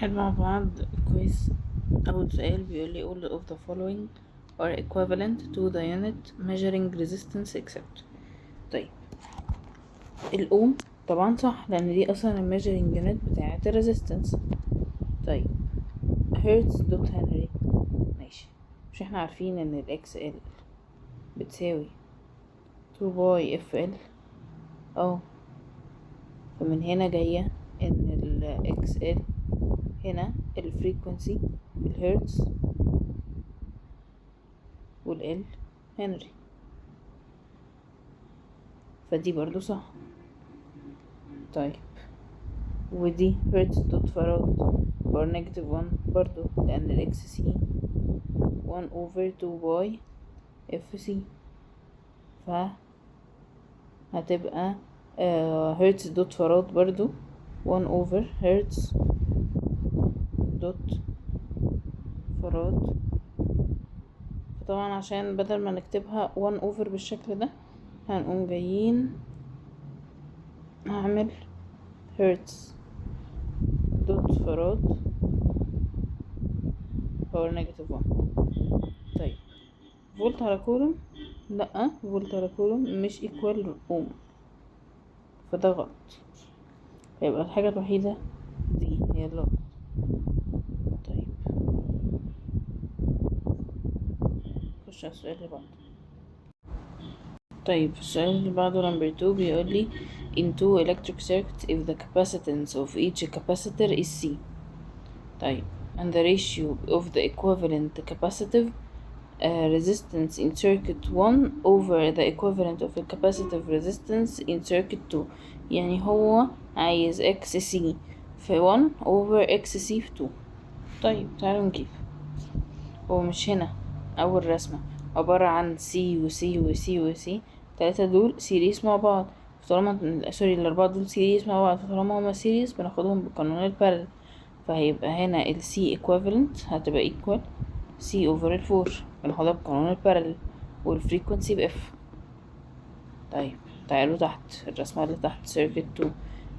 هنحل مع بعض كويس. أول سؤال بيقولي all of the following are equivalent to the unit measuring resistance except. طيب الأوم طبعا صح لأن دي أصلا measuring unit بتاعة resistance. طيب hertz دوت هنري ماشي، مش احنا عارفين ان ال XL بتساوي 2 باي FL؟ فمن هنا جاية ان ال XL هنا الفريكونسي بالهرتز والال هنري، فدي برضو صح. طيب ودي هرتز دوت فراد بار نيجاتيف 1 برضو لأن الاكس سي 1 over 2 باي اف سي، فهتبقى هرتز دوت فراد برضو 1 over هرتز دوت فراد. فطبعا عشان بدل ما نكتبها 1 over بالشكل ده هنقوم جايين هعمل هرتز دوت فراد باور نيجاتيف 1. طيب فولت على كولوم، لأ فولت على كولوم مش ايكوال اوم، فده غلط، هيبقى الحاجة الوحيدة دي هي اللي غلط. طيب خش على السؤال اللي بعده. طيب السؤال اللي بعده نمبر 2 بيقولي in two electric circuits if the capacitance of each capacitor is C. طيب and the ratio of the equivalent capacitive resistance in circuit 1 over the equivalent of the capacitive resistance in circuit 2. يعني هو عايز XC في 1 over XC في 2. طيب تعالوا نجيب، هو مش هنا أول رسمة عبارة عن C و C و C و C، التلاتة دول سيريس مع بعض، طالما سوري الأربعة دول سيريس مع بعض، طالما هما سيريس بناخدهم بقانون البارل، فهيبقى هنا ال C equivalent هتبقى equal C over 4 بناخدها بقانون البارل والفريكونسي بإف. طيب تعالوا تحت الرسمة اللي تحت سيركت 2،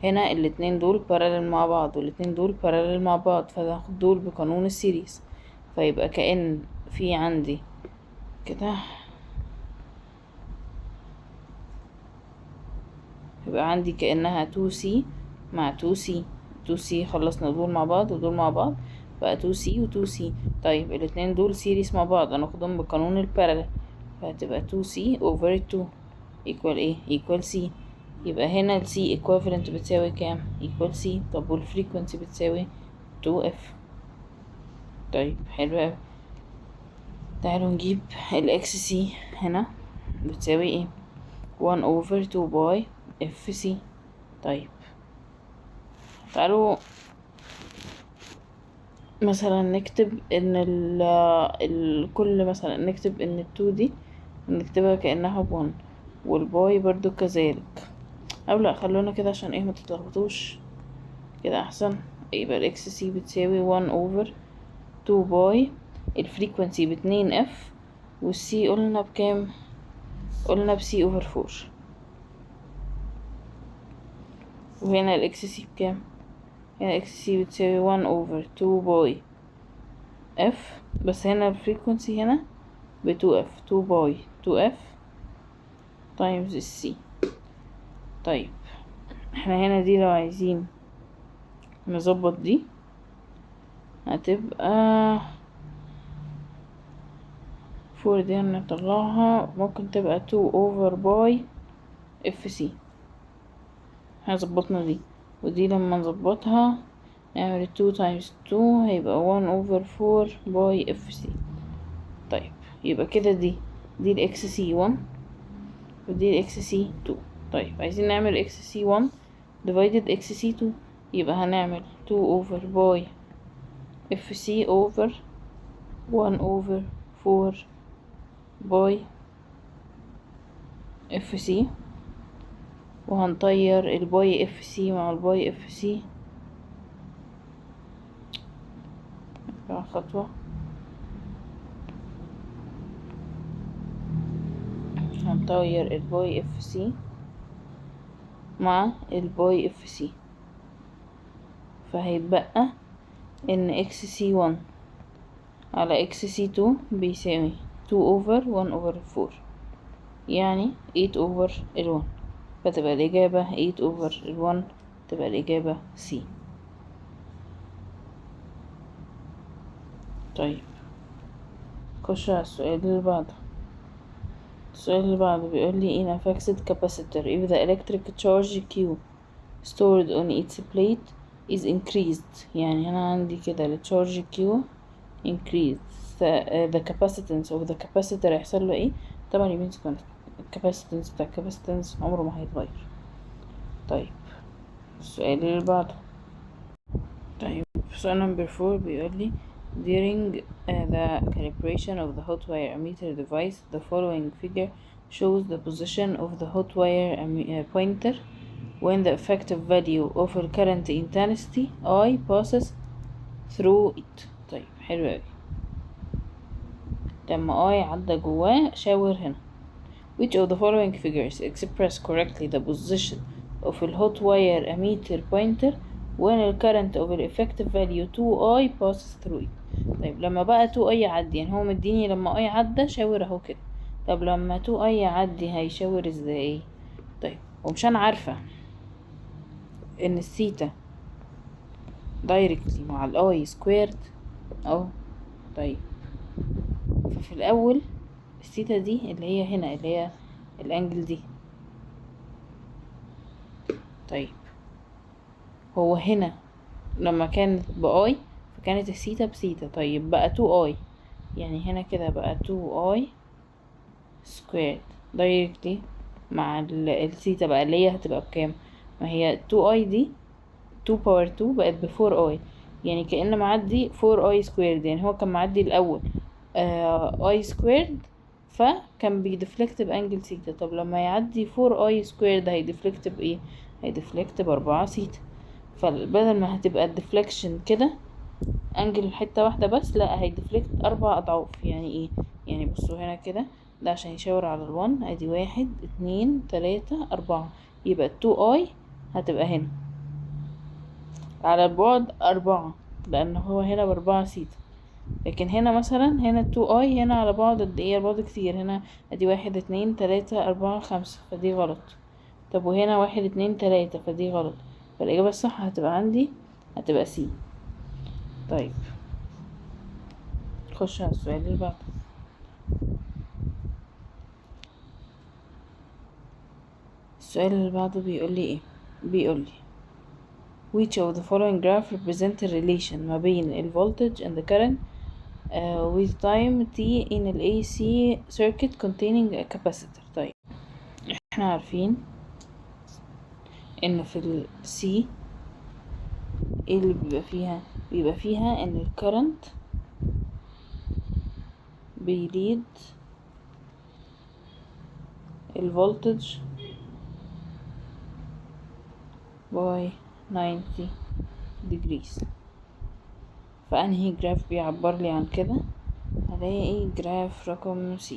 هنا الاتنين دول بارلل مع بعض والاتنين دول بارلل مع بعض، فهاخد دول بقانون السيريز، فيبقى كأن في عندي كده يبقى عندي كأنها 2C مع 2C 2C، خلصنا دول مع بعض ودول مع بعض بقى 2C و 2C. طيب الاتنين دول سيريس مع بعض هناخدهم بقانون البارلل، فهتبقى 2C over 2 equal ايه equal C. يبقى هنا ال C equivalent بتساوي كام equal C. طب والفريكونسي بتساوي 2F. طيب حلو اوي، تعالوا نجيب ال XC هنا بتساوي ايه 1 over 2 باي FC. طيب تعالوا مثلا نكتب ان كل مثلا نكتب ان التو دي نكتبها كأنها ب1 والباي برضو كذلك، او لا خلونا كده عشان ايه متتلخبطوش كده احسن. يبقى الاكس سي بتساوي 1 over 2 باي الفريكونسي ب2 اف والسي قلنا بكام، قلنا بسي over 4، وهنا الاكس سي بكام، هنا اكس سي بتساوي 1 over 2 باي اف، بس هنا الفريكونسي هنا ب2 اف 2 باي 2 اف تايمز السي. طيب احنا هنا دي لو عايزين نظبط دي هتبقى 4 دي هنطلعها ممكن تبقى 2 over باي اف سي، احنا ظبطنا دي، ودي لما نظبطها نعمل 2 times 2 هيبقى 1 over 4 باي اف سي. طيب يبقى كده دي الاكس سي 1 ودي الاكس سي 2. طيب عايزين نعمل اكس سي 1 divided اكس سي 2، يبقى هنعمل 2 over باي اف سي over 1 over 4 باي اف سي، وهنطير الباي اف سي مع الباي اف سي خطوة، هنطير الباي اف سي مع الباي اف سي، فهيتبقى ان اكس سي 1 على اكس سي 2 بيساوي 2 over 1 over 4، يعني 8 over ال 1، فتبقى الإجابة 8 over ال 1، تبقى الإجابة C. طيب خش على السؤال اللي بعده. السؤال اللي بعده بيقول لي in a fixed capacitor if the electric charge Q stored on its plate is increased، يعني هنا عندي كده ال charge Q increased the capacitance of the capacitor هيحصل له ايه؟ طبعا يمين الكاباسيتنس بتاع الكاباسيتنس عمره ما هيتغير. طيب السؤال اللي بعده. طيب سؤال number 4 بيقول لي during the calibration of the hot wire ammeter device the following figure shows the position of the hot wire pointer when the effective value of the current intensity I passes through it. طيب حلو اوي. لما I عدى جواه شاور هنا. Which of the following figures express correctly the position of the hot wire ammeter pointer when the current of the effective value 2I passes through it؟ طيب لما بقى 2I يعدي، يعني هو مديني لما I عدى شاور اهو كده. طب لما 2I يعدي هيشاور ازاي؟ طيب ومش انا عارفة ان الثيتا directly مع I squared اهو. طيب ففي الاول الثيتا دي اللي هي هنا اللي هي الانجل دي. طيب هو هنا لما كانت بآي فكانت الثيتا بثيتا. طيب بقى 2I، يعني هنا كده بقى 2I squared directly مع الثيتا بقى اللي هي هتبقى بكام؟ ما هي 2I دي 2 باور 2 بقت ب4I، يعني كأن معدي 4I squared، يعني هو كان معدي الأول I squared فكان بيدفلكت بانجل ثيتا. طب لما يعدي 4I squared هيدفلكت بايه؟ هيدفلكت ب4 ثيتا. فبدل ما هتبقى الديفليكشن كده انجل حته واحده بس، لا هيدفلكت 4 اضعاف. يعني ايه؟ يعني بصوا هنا كده ده عشان يشاور على ال1 ادي 1 2 3 4، يبقى 2I هتبقى هنا على البعد 4 لان هو هنا ب4 ثيتا. لكن هنا مثلا هنا 2I هنا على بعد قد ايه؟ البعد كتير، هنا ادي 1 2 3 4 5 فدي غلط. طب وهنا 1 2 3 فدي غلط. فالإجابة الصح هتبقى عندي هتبقى C. طيب خش على السؤال اللي بعده. السؤال اللي بعده بيقول لي ايه؟ بيقول لي which of the following graph represent a relation ما بين ال voltage and the current with time t in ال AC circuit containing a capacitor. طيب احنا عارفين ان في ال C ايه اللي بيبقى فيها ان ال current بيليد ال voltage by 90 degrees. فأنهي جراف بيعبر لي عن كده؟ هلاقي جراف رقم C.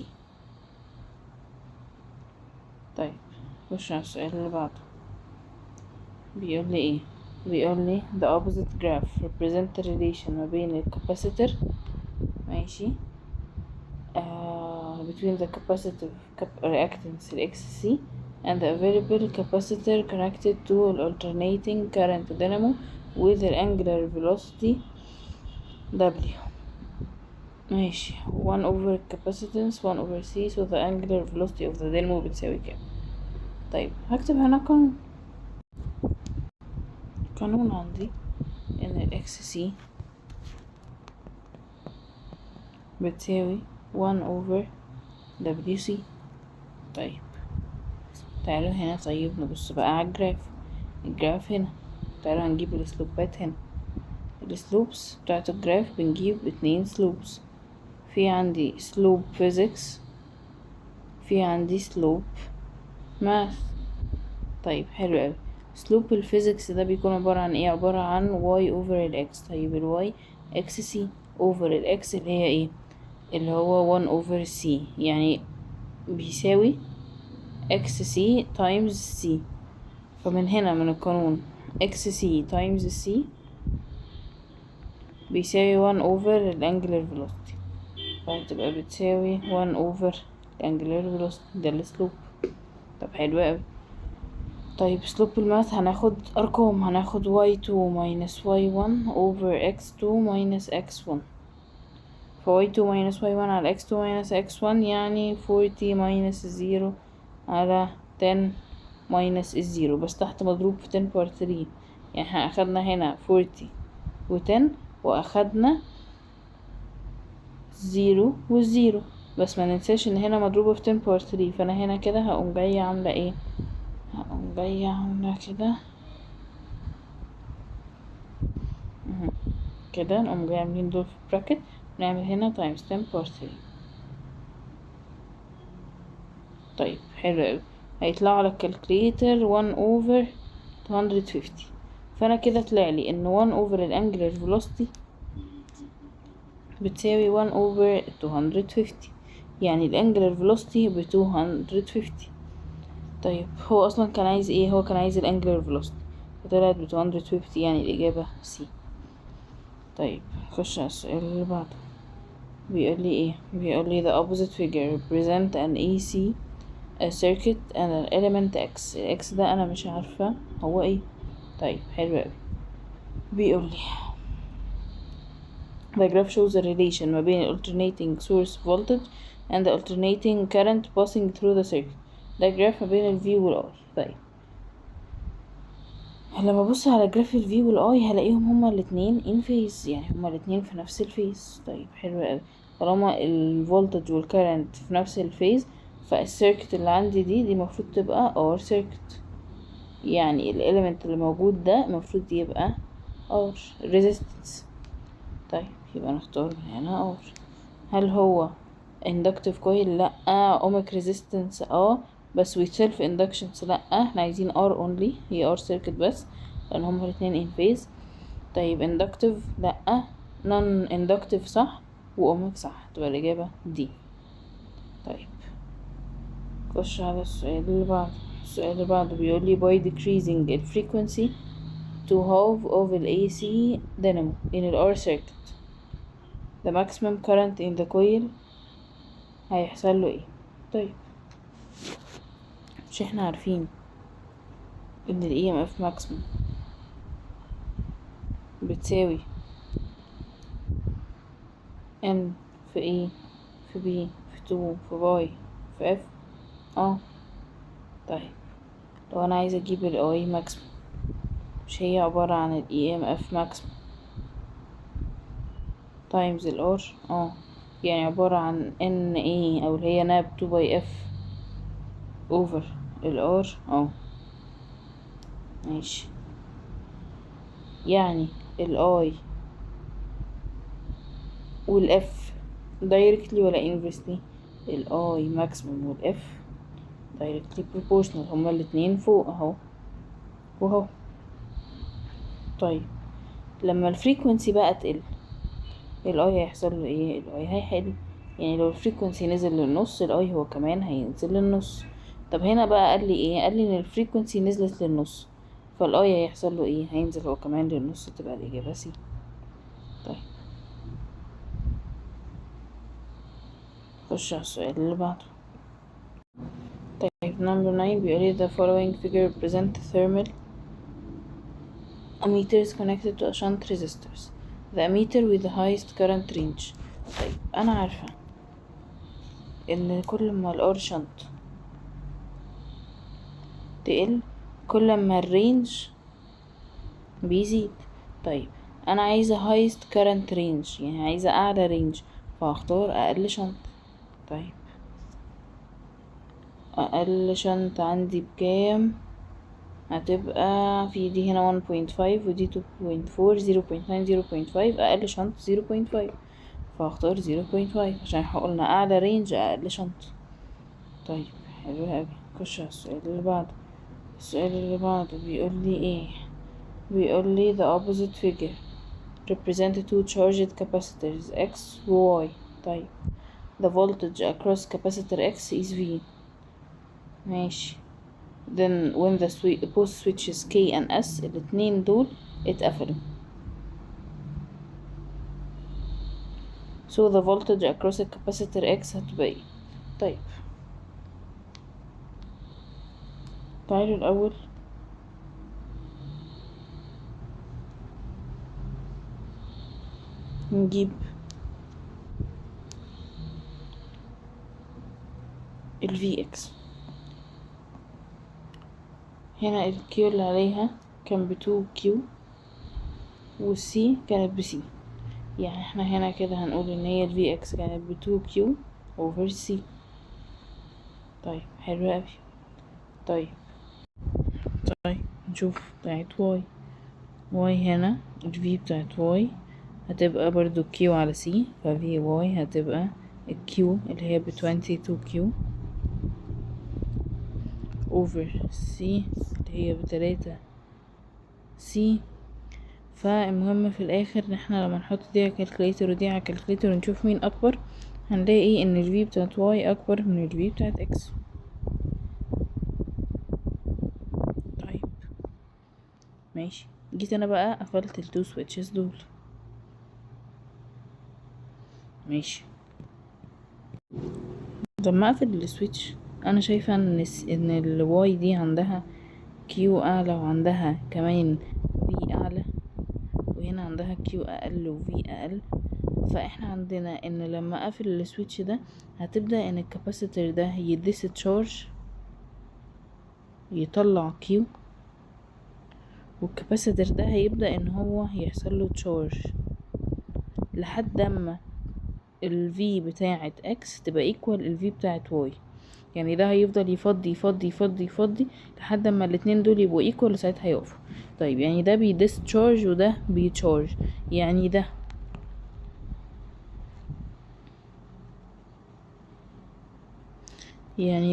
طيب خش على السؤال اللي بعده. بيقول لي ايه؟ بيقول لي the opposite graph represent the relation ما بين الكاباسيتور ماشي between the capacitive reactance XC and the available capacitor connected to an alternating current dynamo with the angular velocity W. ماشي 1 over capacitance 1 over C so the angular velocity of the dynamo بتساوي كام؟ طيب هكتب هنا قانون عندي ان ال XC بتساوي 1 over WC. طيب تعالوا هنا طيب نبص بقى على الجراف هنا. تعالوا هنجيب السلوبات هنا. السلوبس بتاعت الجراف بنجيب 2 سلوبس، في عندي سلوب فيزيكس في عندي سلوب ماث. طيب حلو اوي. سلوب الفيزيكس ده بيكون عبارة عن ايه؟ عبارة عن y over ال x. طيب ال y xc over ال x اللي هي ايه؟ اللي هو 1 over c، يعني بيساوي xc times c. فمن هنا من القانون xc times c بيساوي 1 over الانجلر velocity، فهتبقى بتساوي 1 over الانجلر velocity، ده السلوب. طب حلو اوي. طيب سلوب الماث هناخد ارقام، هناخد y2 minus y1 over x2 minus x1. ف y2 minus y1 على x2 minus x1 يعني 40 minus 0 على 10 minus 0، بس تحت مضروب في 10 power 3، يعني احنا اخدنا هنا 40 و10 واخدنا 0 و0، بس ما ننساش ان هنا مضروبة في 10 power 3، فانا هنا كده هقوم جاية عاملة ايه، هقوم جاية عاملة كده كده، نقوم جاية عاملين دول في براكت، ونعمل هنا times 10 power 3. طيب حلو اوي، هيطلع على الكالكليتر 1 over 250. فانا كده طلع لي ان 1 over الانجلر velocity بتساوي 1 over 250، يعني الانجلر velocity ب 250. طيب هو اصلا كان عايز ايه، هو كان عايز الانجلر velocity، فطلعت ب 250، يعني الاجابة C. طيب نخش على السؤال اللي بعده. بيقول لي ايه، بيقول لي the opposite figure represent an AC a circuit and an element X. ال X ده انا مش عارفة هو ايه. طيب حلو اوي. بيقول لي the graph shows a relation ما بين alternating source voltage and the alternating current passing through the circuit. ده جراف ما بين ال V وال I. طيب لما ابص على جراف ال V وال I هلاقيهم هما الاتنين in phase، يعني هما الاتنين في نفس الفيز. طيب حلو اوي، طالما الفولتج والكرنت في نفس الفيز، فالسيركت اللي عندي دي مفروض تبقى R circuit، يعني الاليمنت اللي موجود ده مفروض يبقى R resistance. طيب يبقى نختار من هنا R. هل هو inductive coil؟ لا. ohmic resistance بس with self inductance لا، احنا عايزين R only، هي R circuit بس، لان هما الاتنين in phase. طيب inductive لا، non inductive صح، و ohmic صح، تبقى الإجابة دي. طيب خش على السؤال اللي بعده. السؤال اللي بعده بيقول لي by decreasing the frequency to half of the AC dynamo in the R circuit the maximum current in the coil هيحصل له ايه. طيب مش احنا عارفين ان ال EMF maximum بتساوي N في A في B في 2 في Y في F. طيب لو انا عايزة اجيب ال I maximum، مش هي عبارة عن ال EMF maximum times ال R؟ يعني عبارة عن NA او اللي هي ناب 2 by F over ال R. ماشي، يعني ال I وال F directly ولا inversely؟ ال I maximum وال F directly proportional، هما الاتنين فوق اهو وهو. طيب لما الفريكونسي بقى تقل، الاي هيحصل له ايه، الاي هيحل، يعني لو الفريكونسي نزل للنص الاي هو كمان هينزل للنص. طب هنا بقى قال لي ايه، قال لي ان الفريكونسي نزلت للنص، فالاي هيحصل له ايه، هينزل هو كمان للنص، تبقى الاجابه سي. طيب خش على السؤال اللي بعده. طيب number 9 بيقول لي the following figure represent thermal ammeters connected to a shunt resistors. The ammeter with the highest current range. طيب انا عارفة ان كل ما الار شنط تقل كل ما الرينج بيزيد. طيب انا عايزة highest current range، يعني عايزة اعلى رينج، فهختار اقل شنط. طيب اقل شنط عندي بكام، هتبقى في دي هنا 1.5 ودي 2.4 0.9 0.5، اقل شنط 0.5، فهختار 0.5 عشان احنا قلنا اعلى رينج اقل شنط. طيب حلو اوي، نخش على السؤال اللي بعده. السؤال اللي بعده بيقول لي ايه، بيقول لي the opposite figure represent two charged capacitors X و Y. طيب the voltage across capacitor X is V. ماشي، then when the both switches K and S الاتنين دول اتقفلوا. so the voltage across a capacitor X هتبقى ايه. طيب تعالوا الأول نجيب ال Vx. هنا ال Q اللي عليها كان ب2Q وC كانت بC، يعني احنا هنا كده هنقول ان هي ال Vx كانت ب2Q over C. طيب حلو اوي. طيب نشوف بتاعت Y هنا ال V بتاعت Y هتبقى برضو Q على C، ف Vy هتبقى ال Q اللي هي ب22Q over C اللي هي ب3C. فالمهم في الاخر ان احنا لما نحط دي على كالكوليتر ودي على كالكوليتر ونشوف مين اكبر، هنلاقي ان ال V بتاعت Y اكبر من ال V بتاعت X. طيب ماشي، جيت انا بقى قفلت التو سويتشز دول. ماشي، لما اقفل السويتش انا شايفه ان الواي دي عندها كيو اعلى وعندها كمان في اعلى، وهنا عندها كيو اقل وفي اقل. فاحنا عندنا ان لما اقفل السويتش ده هتبدا ان الكاباسيتور ده يديسشارج يطلع كيو، والكاباسيتور ده هيبدا ان هو يحصل له تشارج لحد اما ال V بتاعة X تبقى ايكوال ال V بتاعة Y. يعني ده هيفضل يفضي يفضي يفضي يفضي لحد اما الاتنين دول يبقوا ايكوال وساعتها هيقفوا. طيب يعني ده بيديسشارج وده بيتشارج، يعني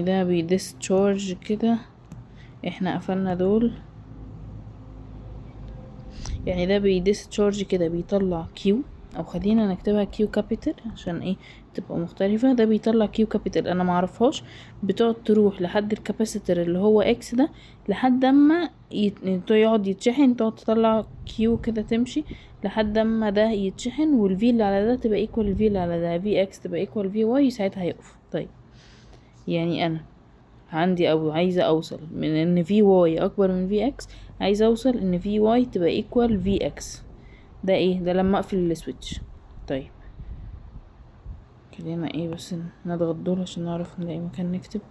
ده بيديسشارج كده، احنا قفلنا دول، يعني ده بيديسشارج كده بيطلع كيو، او خلينا نكتبها كيو كابيتال عشان ايه تبقى مختلفة. ده بيطلع كيو كابيتال انا معرفهاش، بتقعد تروح لحد الكاباسيتور اللي هو اكس ده لحد اما يقعد يتشحن، تقعد تطلع كيو كده تمشي لحد اما ده يتشحن، والفي اللي على ده تبقى ايكوال الفي اللي على ده، في اكس تبقى ايكوال في واي، ساعتها هيقف. طيب يعني انا عندي او عايزة اوصل من ان في واي اكبر من في اكس، عايزة اوصل ان في واي تبقى ايكوال في اكس. ده ايه ده لما اقفل السويتش. طيب خلينا ايه بس نضغط دول عشان نعرف نلاقي مكان نكتب.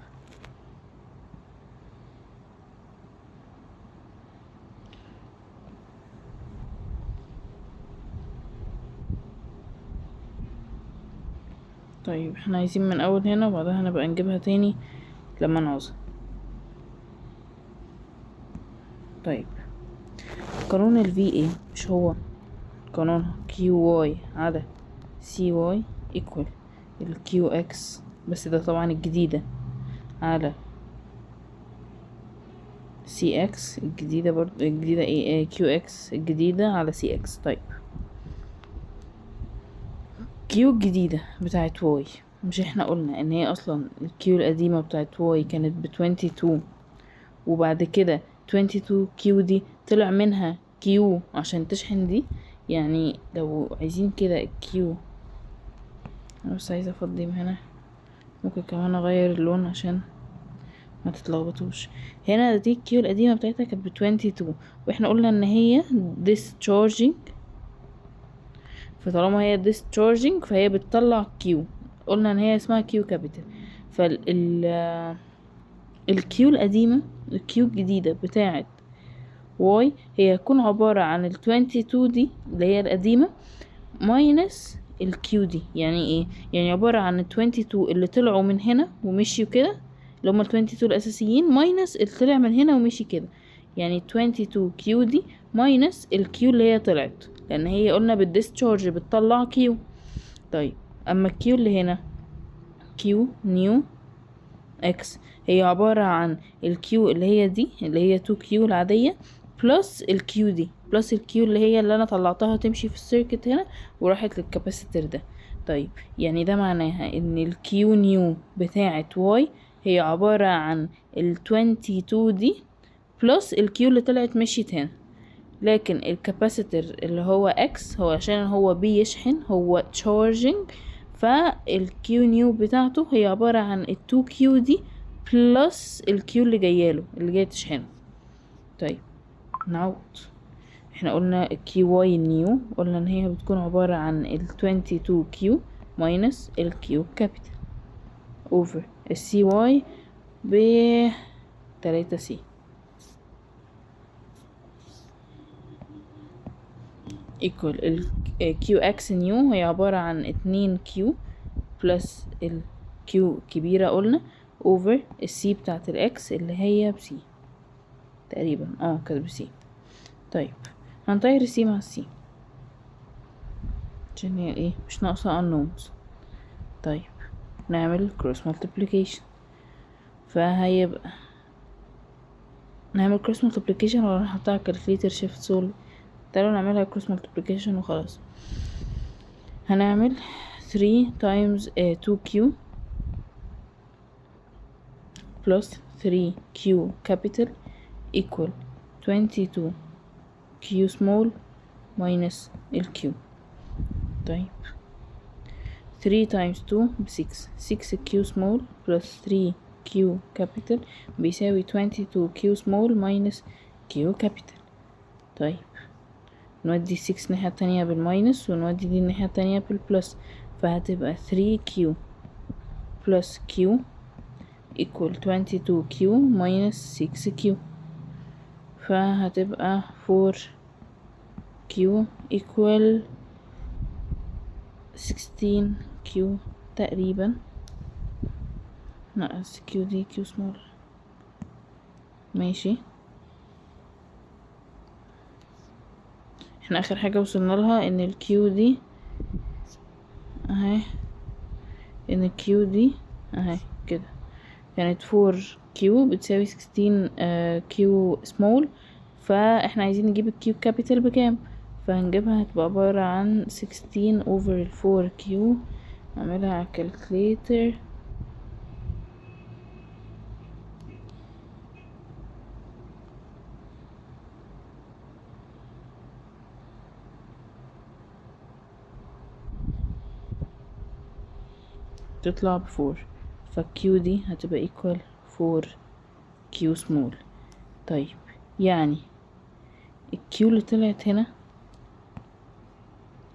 طيب احنا عايزين من اول هنا وبعدها هنبقى نجيبها تاني لما نعوزها. طيب قانون ال VA مش هو قانونها QY على CY equal ال QX، بس ده طبعا الجديدة، على CX الجديدة، برضو الجديدة ايه QX الجديدة على CX. طيب كيو الجديدة بتاعت واي، مش احنا قلنا ان هي اصلا الكيو القديمة بتاعت واي كانت ب22، وبعد كده 22 كيو دي طلع منها كيو عشان تشحن دي. يعني لو عايزين كده الكيو، انا بس عايزة افضي من هنا، ممكن كمان اغير اللون عشان ما تتلخبطوش. هنا دي الكيو القديمة بتاعتها كانت ب22، واحنا قلنا ان هي discharging، فطالما هي discharging فهي بتطلع كيو، قلنا ان هي اسمها كيو كابيتال. الكيو القديمة الكيو الجديدة بتاعت واي هي هتكون عبارة عن 22 دي اللي هي القديمة ماينس الكيو دي. يعني ايه؟ يعني عبارة عن 22 اللي طلعوا من هنا ومشيوا كده، اللي هما 22 الاساسيين، ماينس اللي طلع من هنا ومشي كده، يعني 22 كيو دي ماينس الكيو اللي هي طلعت، لان هي قلنا بالديسشارج بتطلع كيو. طيب اما الكيو اللي هنا كيو نيو اكس هي عبارة عن الكيو اللي هي دي اللي هي 2 كيو العادية بلس الكيو دي بلس الكيو اللي هي اللي انا طلعتها تمشي في السيركت هنا وراحت للكاباسيتور ده. طيب يعني ده معناها ان الكيو نيو بتاعة واي هي عبارة عن ال 22 دي بلس الكيو اللي طلعت مشيت هنا، لكن الكاباسيتور اللي هو اكس هو عشان هو بيشحن، هو تشارجنج، فالكيو نيو بتاعته هي عبارة عن التو كيو دي بلس الكيو اللي جاياله اللي جاي تشحنه. طيب نعود، احنا قلنا الكيو واي نيو قلنا ان هي بتكون عبارة عن 22 كيو ماينس الكيو كابيتال اوفر السي واي ب 3 سي equal الكيو اكس نيو هي عبارة عن 2 كيو بلس الكيو كبيرة قلنا اوفر السي بتاعت الاكس اللي هي بسي تقريبا، كانت بسي. طيب هنطير السي مع السي عشان هي ايه مش ناقصة unknowns. طيب نعمل cross multiplication، فهيبقى نعمل cross multiplication ولا نحطها على calculator shift solve؟ تعالوا نعملها cross multiplication وخلاص. هنعمل 3 times 2q plus 3q capital equal 22q small minus الq. طيب 3 times 2 ب 6 6q small plus 3q capital بيساوي 22q small minus q capital. طيب نودي 6 الناحية التانية بالماينس ونودي دي الناحية التانية بالبلس، فهتبقى 3q plus q equal 22q minus 6q، فهتبقى 4q equal 16q تقريبا، ناقص q دي q small. ماشي، احنا اخر حاجة وصلنا لها ان الكيو دي اهي، ان الكيو دي اهي كده كانت 4 كيو بتساوي 16 كيو سمول، فاحنا عايزين نجيب الكيو كابيتال بكام، فهنجيبها هتبقى عبارة عن 16 over 4 كيو. نعملها على الكالكليتر، تطلع ب4، فالكيو دي هتبقى equal 4 كيو سمول. طيب يعني الكيو اللي طلعت هنا،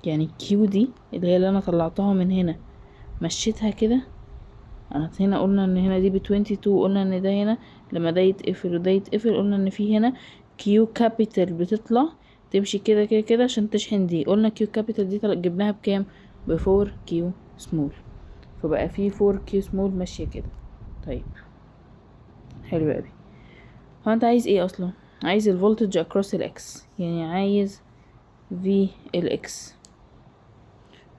يعني الكيو دي اللي انا طلعتها من هنا مشيتها كده، انا هنا قلنا ان هنا دي ب22، قلنا ان ده هنا لما ده يتقفل وده يتقفل قلنا ان في هنا كيو كابيتال بتطلع تمشي كده كده كده عشان تشحن دي، قلنا كيو كابيتال دي جبناها بكام؟ ب4 كيو سمول، فبقى في 4 كيو سمول ماشيه كده. طيب حلو قوي. هو انت عايز ايه اصلا؟ عايز الفولتج اكروس الاكس، يعني عايز في الاكس،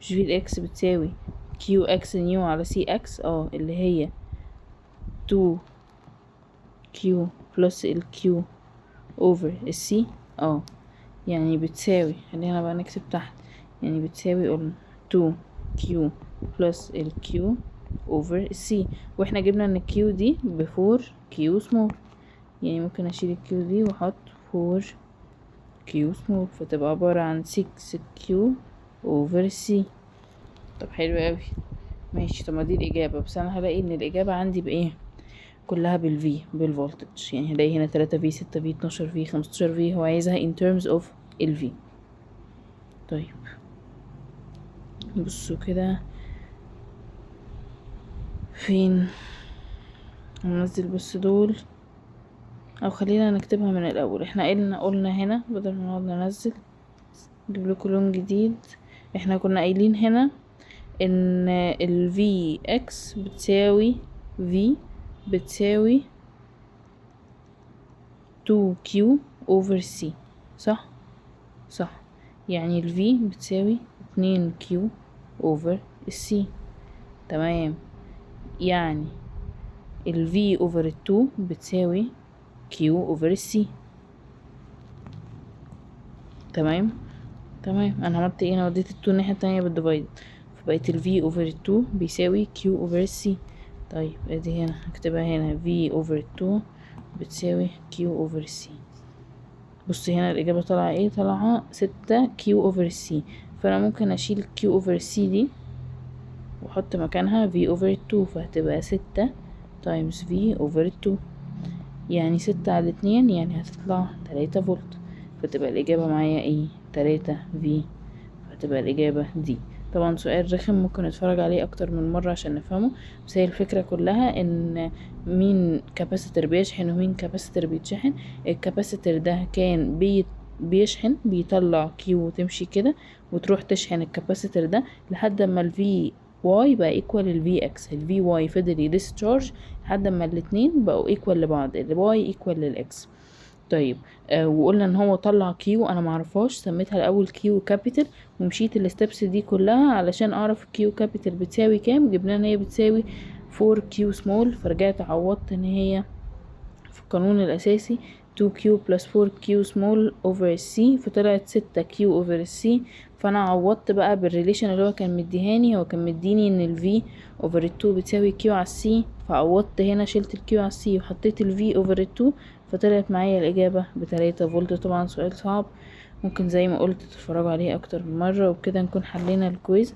مش في الاكس بتساوي كيو اكس نيو على سي اكس، اللي هي 2 كيو بلس الكيو اوفر السي، يعني بتساوي، خلينا بقى نكتب تحت، يعني بتساوي قلنا 2 كيو بلس الكيو اوفر السي، واحنا جبنا ان الكيو دي ب4 كيو سمول، يعني ممكن اشيل الكيو دي واحط 4 كيو سمول، فتبقى عبارة عن 6 كيو اوفر السي. طب حلو اوي، ماشي. طب ما دي الاجابة، بس انا هلاقي ان الاجابة عندي بايه؟ كلها بالفي، بالفولتج، يعني هلاقي هنا 3 في 6 في 12 في 15 في، هو عايزها in terms of الفي. طيب بصوا كده فين، هننزل بس دول، او خلينا نكتبها من الاول. احنا قلنا هنا بدل ما نقعد ننزل نجيب لكم لون جديد، احنا كنا قايلين هنا ان ال Vx بتساوي V بتساوي 2Q over C، صح؟ يعني ال V بتساوي 2Q over C، تمام. يعني ال V over 2 بتساوي Q over C، تمام. انا عملت ايه؟ انا وديت ال2 الناحية التانية بالديفايد، فبقيت ال V over 2 بيساوي Q over C. طيب ادي هنا هكتبها هنا V over 2 بتساوي Q over C بص هنا الإجابة طالعة ايه؟ طالعة 6 كيو اوفر سي. فأنا ممكن أشيل كيو اوفر سي دي وأحط مكانها في اوفر 2، فهتبقى 6 تايمز في اوفر 2، يعني 6 على 2 يعني هتطلع 3 فولت. فتبقى الإجابة معايا ايه؟ 3 في. فتبقى الإجابة دي. طبعا سؤال رخم، ممكن نتفرج عليه اكتر من مرة عشان نفهمه، بس هي الفكرة كلها ان مين كاباسيتر بيشحن ومين كاباسيتر بيتشحن. الكاباسيتر ده كان بيشحن، بيطلع كيو وتمشي كده وتروح تشحن الكاباسيتر ده لحد ما الفي واي بقى ايكوال الفي اكس. الفي واي فضل يديسشارج لحد ما الاتنين بقوا ايكوال لبعض، الواي ايكوال للاكس. طيب وقلنا ان هو طلع كيو، انا معرفهاش، سميتها الاول كيو كابيتال، ومشيت الستبس دي كلها علشان اعرف كيو كابيتال بتساوي كام. جبنا ان هي بتساوي 4 كيو سمول، فرجعت عوضت ان هي في القانون الاساسي 2Q plus 4Q small over C، فطلعت 6Q over C. فانا عوضت بقى بالريليشن اللي هو كان مديهاني، هو كان مديني ان ال V over 2 بتساوي Q على C، فعوضت هنا، شلت ال Q على C وحطيت ال V over 2، فطلعت معايا الإجابة ب3 فولت. طبعا سؤال صعب، ممكن زي ما قلت تتفرجوا عليه أكتر من مرة، وبكده نكون حلينا الكويز.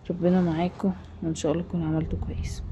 ربنا معاكم وإن شاء الله تكونوا عملتوا كويس.